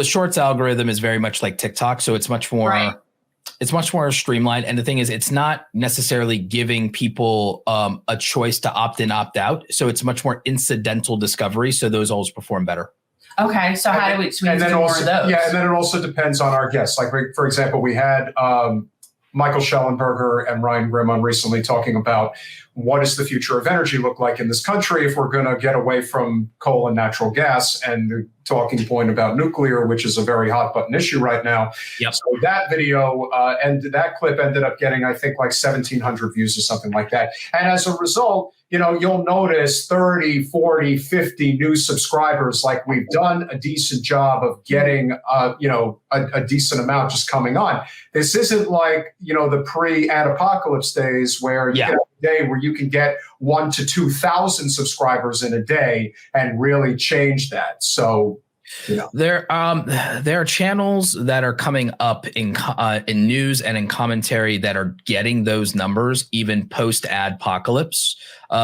the shorts algorithm is very much like TikTok. So it's much more, it's much more streamlined. And the thing is, it's not necessarily giving people a choice to opt in, opt out. So it's much more incidental discovery. So those always perform better. Okay. So how do we do more of those? Yeah. And then it also depends on our guests. Like, for example, we had Michael Schellenberger and Ryan Grimm on recently talking about what does the future of energy look like in this country if we're going to get away from coal and natural gas, and the talking point about nuclear, which is a very hot button issue right now. Yep. So that video and that clip ended up getting, I think, like 1,700 views or something like that. And as a result, you'll notice 30, 40, 50 new subscribers. Like, we've done a decent job of getting, a decent amount just coming on. This isn't like, the pre-Ad-Pocolyse days where you get a day where you can get 1,000 to 2,000 subscribers in a day and really change that. So, there are channels that are coming up in news and in commentary that are getting those numbers even post Ad-Pocolyse.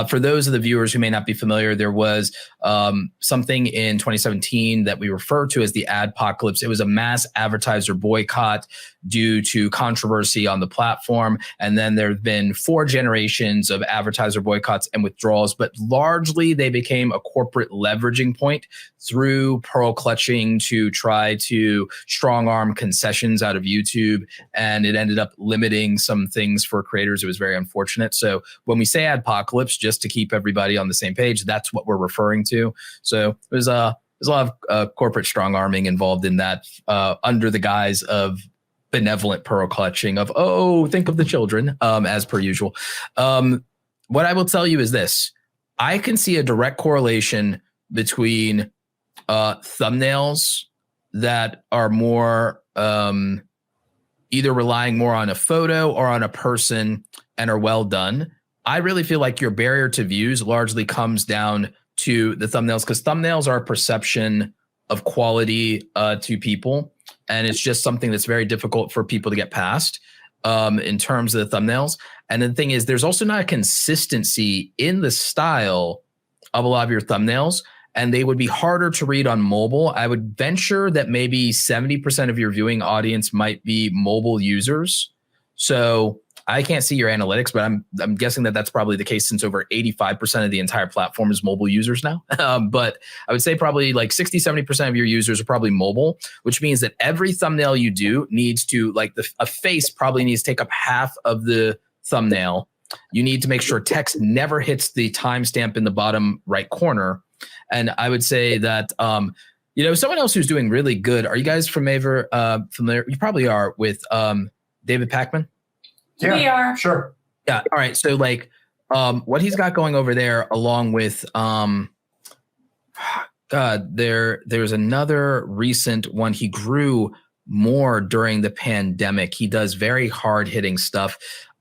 For those of the viewers who may not be familiar, there was something in 2017 that we refer to as the Ad-Pocolyse. It was a mass advertiser boycott due to controversy on the platform. And then there have been 4 generations of advertiser boycotts and withdrawals, but largely they became a corporate leveraging point through pearl clutching to try to strong arm concessions out of YouTube. And it ended up limiting some things for creators. It was very unfortunate. So when we say Ad-Pocolyse, just to keep everybody on the same page, that's what we're referring to. So there's a lot of corporate strong arming involved in that under the guise of benevolent pearl clutching of, think of the children, as per usual. What I will tell you is this. I can see a direct correlation between thumbnails that are more either relying more on a photo or on a person and are well done. I really feel like your barrier to views largely comes down to the thumbnails, because thumbnails are a perception of quality to people. And it's just something that's very difficult for people to get past in terms of the thumbnails. And the thing is, there's also not a consistency in the style of a lot of your thumbnails, and they would be harder to read on mobile. I would venture that maybe 70% of your viewing audience might be mobile users. So I can't see your analytics, but I'm guessing that that's probably the case, since over 85% of the entire platform is mobile users now. But I would say probably like 60, 70% of your users are probably mobile, which means that every thumbnail you do needs to, like, a face probably needs to take up half of the thumbnail. You need to make sure text never hits the timestamp in the bottom right corner. And I would say that, someone else who's doing really good. Are you guys familiar? You probably are with David Pakman. Yeah, we are. Sure. Yeah. All right. So what he's got going over there, along with there's another recent one. He grew more during the pandemic. He does very hard hitting stuff.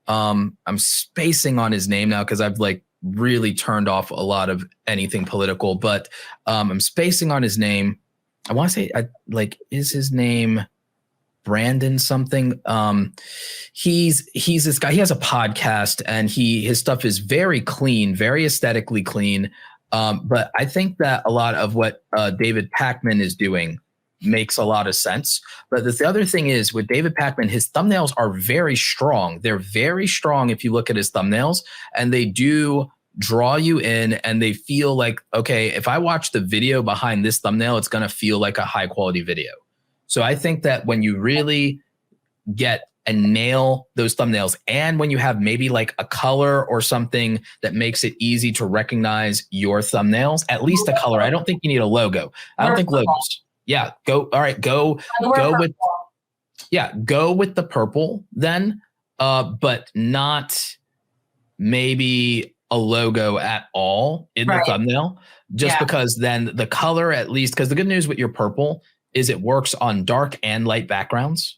I'm spacing on his name now because I've really turned off a lot of anything political, but I'm spacing on his name. I want to say is his name Brandon something? He's this guy. He has a podcast, and his stuff is very clean, very aesthetically clean. But I think that a lot of what David Pakman is doing makes a lot of sense. But the other thing is, with David Pakman, his thumbnails are very strong. They're very strong if you look at his thumbnails, and they do draw you in, and they feel like, okay, if I watch the video behind this thumbnail, it's going to feel like a high quality video. So I think that when you really get and nail those thumbnails, and when you have maybe like a color or something that makes it easy to recognize your thumbnails, at least a color. I don't think you need a logo. I don't think logos. Yeah. Go with the purple then, but not maybe a logo at all in the thumbnail, just because then the color, at least, because the good news with your purple is it works on dark and light backgrounds.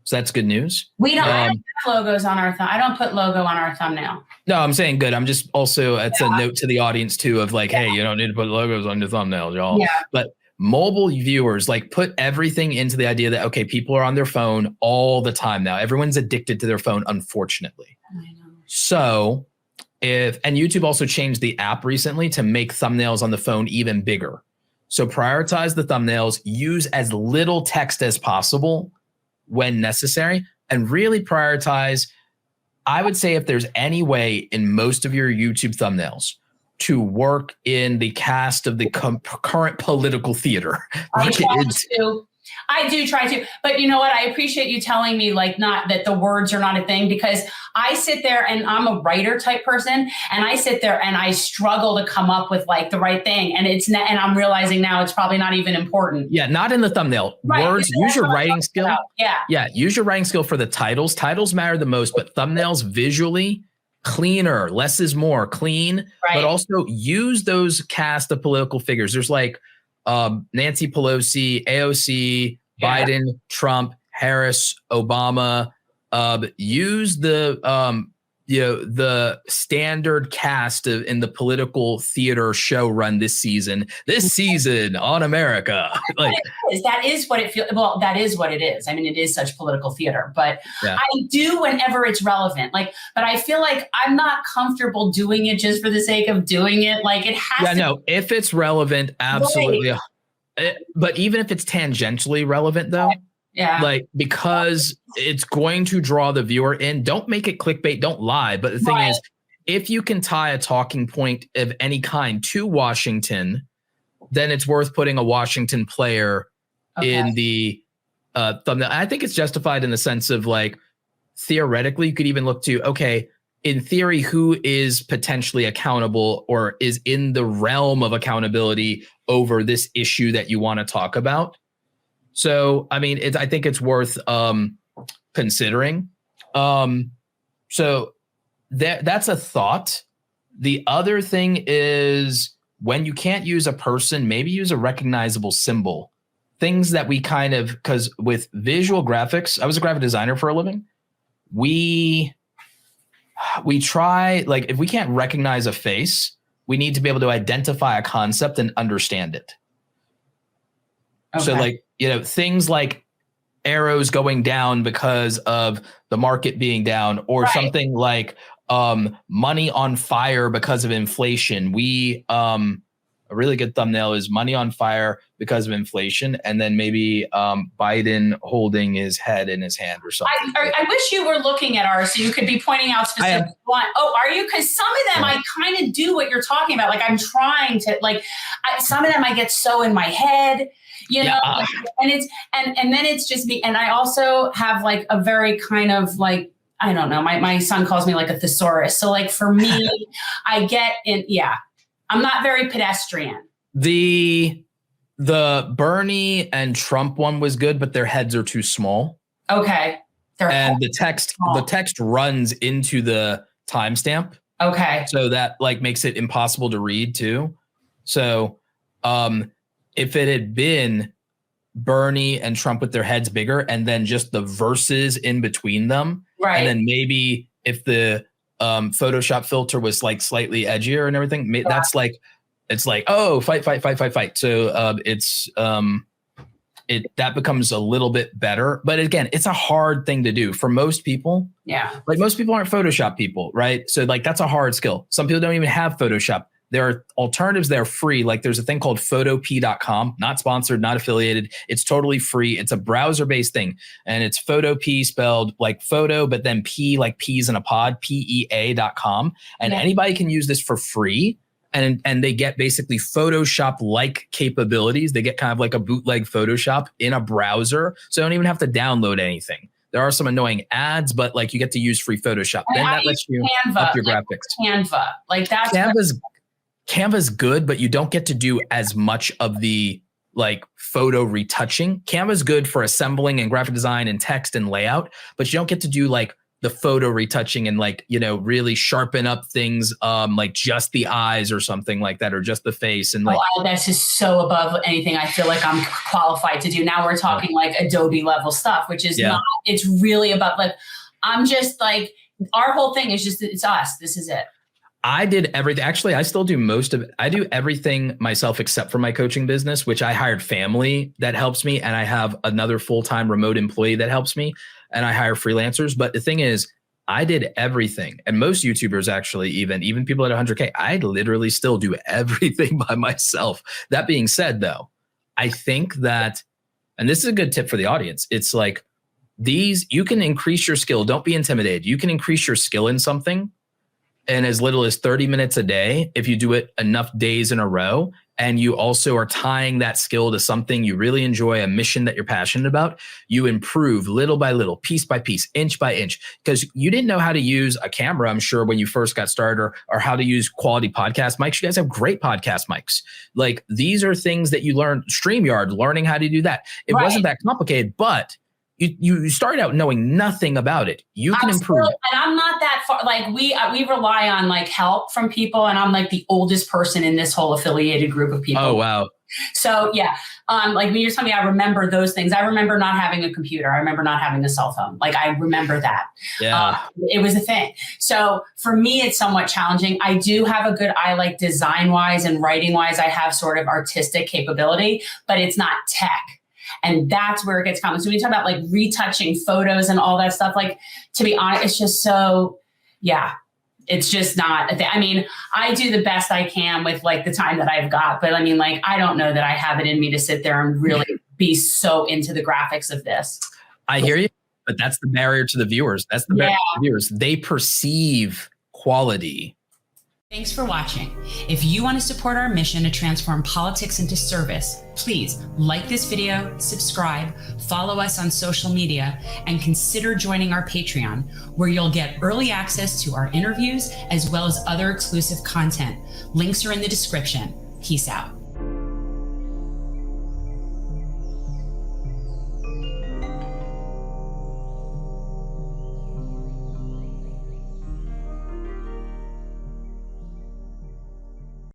So that's good news. We don't have logos on our I don't put logo on our thumbnail. No, I'm saying good. I'm just also, it's a note to the audience too of hey, you don't need to put logos on your thumbnails, y'all. Yeah. But mobile viewers, put everything into the idea that, okay, people are on their phone all the time now. Everyone's addicted to their phone, unfortunately. I know. So and YouTube also changed the app recently to make thumbnails on the phone even bigger. So prioritize the thumbnails, use as little text as possible when necessary, and really prioritize. I would say if there's any way in most of your YouTube thumbnails to work in the cast of the current political theater. I do try to, but you know what? I appreciate you telling me like not that the words are not a thing, because I sit there and I'm a writer type person, and I sit there and I struggle to come up with like the right thing. And and I'm realizing now it's probably not even important. Yeah. Not in the thumbnail. Right. Words, use your writing skill. Yeah. Yeah. Use your writing skill for the titles. Titles matter the most, but thumbnails visually cleaner, less is more, clean, but also use those cast of political figures. There's like Nancy Pelosi, AOC, Biden, Trump, Harris, Obama. Use the the standard cast in the political theater show run this season on America. Like that is what it feels. Well, that is what it is. I mean, it is such political theater, but I do whenever it's relevant. Like, but I feel like I'm not comfortable doing it just for the sake of doing it. Like it has to. No, if it's relevant, absolutely. But even if it's tangentially relevant though, like, because it's going to draw the viewer in. Don't make it clickbait. Don't lie. But the thing is, if you can tie a talking point of any kind to Washington, then it's worth putting a Washington player in the thumbnail. I think it's justified in the sense of like, theoretically, you could even look to, okay, in theory, who is potentially accountable or is in the realm of accountability over this issue that you want to talk about? So, I mean, I think it's worth considering. So that's a thought. The other thing is, when you can't use a person, maybe use a recognizable symbol. Things that we kind of, because with visual graphics, I was a graphic designer for a living. We try, like, if we can't recognize a face, we need to be able to identify a concept and understand it. So like, things like arrows going down because of the market being down, or something like money on fire because of inflation. A really good thumbnail is money on fire because of inflation, and then maybe Biden holding his head in his hand or something. I wish you were looking at ours so you could be pointing out specific one. Oh, are you? Because some of them I kind of do what you're talking about. Like I'm trying to some of them I get so in my head. And it's and then it's just me. And I also have like a very kind of like, I don't know, my son calls me like a thesaurus. So like for me, I get in, I'm not very pedestrian. The Bernie and Trump one was good, but their heads are too small. Okay. And the text runs into the timestamp. Okay. So that like makes it impossible to read too. So if it had been Bernie and Trump with their heads bigger and then just the verses in between them, and then maybe if the Photoshop filter was like slightly edgier and everything, that's like, it's like, oh, fight. So that becomes a little bit better. But again, it's a hard thing to do for most people. Yeah. Like most people aren't Photoshop people, right? So like that's a hard skill. Some people don't even have Photoshop. There are alternatives that are free. Like there's a thing called photop.com, not sponsored, not affiliated. It's totally free. It's a browser-based thing. And it's photop spelled like photo, but then P like peas in a pod, PEA.com. And anybody can use this for free. And they get basically Photoshop-like capabilities. They get kind of like a bootleg Photoshop in a browser. So they don't even have to download anything. There are some annoying ads, but like you get to use free Photoshop. Then that lets you up your graphics. Canva. Like that's Canva's good, but you don't get to do as much of the like photo retouching. Canva's good for assembling and graphic design and text and layout, but you don't get to do like the photo retouching and like, really sharpen up things like just the eyes or something like that, or just the face. And like, that's just so above anything I feel like I'm qualified to do. Now we're talking like Adobe level stuff, which is not, it's really about like, I'm just like, our whole thing is just, it's us. This is it. I did everything. Actually, I still do most of it. I do everything myself except for my coaching business, which I hired family that helps me. And I have another full-time remote employee that helps me. And I hire freelancers. But the thing is, I did everything. And most YouTubers actually, even people at 100K, I literally still do everything by myself. That being said, though, I think that, and this is a good tip for the audience, it's like you can increase your skill. Don't be intimidated. You can increase your skill in something in as little as 30 minutes a day if you do it enough days in a row. And you also are tying that skill to something you really enjoy, a mission that you're passionate about. You improve little by little, piece by piece, inch by inch, because you didn't know how to use a camera, I'm sure, when you first got started, or how to use quality podcast mics. You guys have great podcast mics. Like, these are things that you learned. StreamYard, learning how to do that. It wasn't that complicated, but you started out knowing nothing about it. You can improve. And I'm not that far. Like, we rely on like help from people, and I'm like the oldest person in this whole affiliated group of people. Oh, wow. So yeah, like when you're telling me, I remember those things. I remember not having a computer. I remember not having a cell phone. Like, I remember that. Yeah, it was a thing. So for me, it's somewhat challenging. I do have a good eye, like design wise and writing wise. I have sort of artistic capability, but it's not tech. And that's where it gets common. So when you talk about like retouching photos and all that stuff, like, to be honest, it's just so, yeah, it's just not a thing. I mean, I do the best I can with like the time that I've got, but I mean, like, I don't know that I have it in me to sit there and really be so into the graphics of this. I hear you, but that's the barrier to the viewers. That's the barrier to the viewers. They perceive quality. Thanks for watching. If you want to support our mission to transform politics into service, please like this video, subscribe, follow us on social media, and consider joining our Patreon, where you'll get early access to our interviews as well as other exclusive content. Links are in the description. Peace out.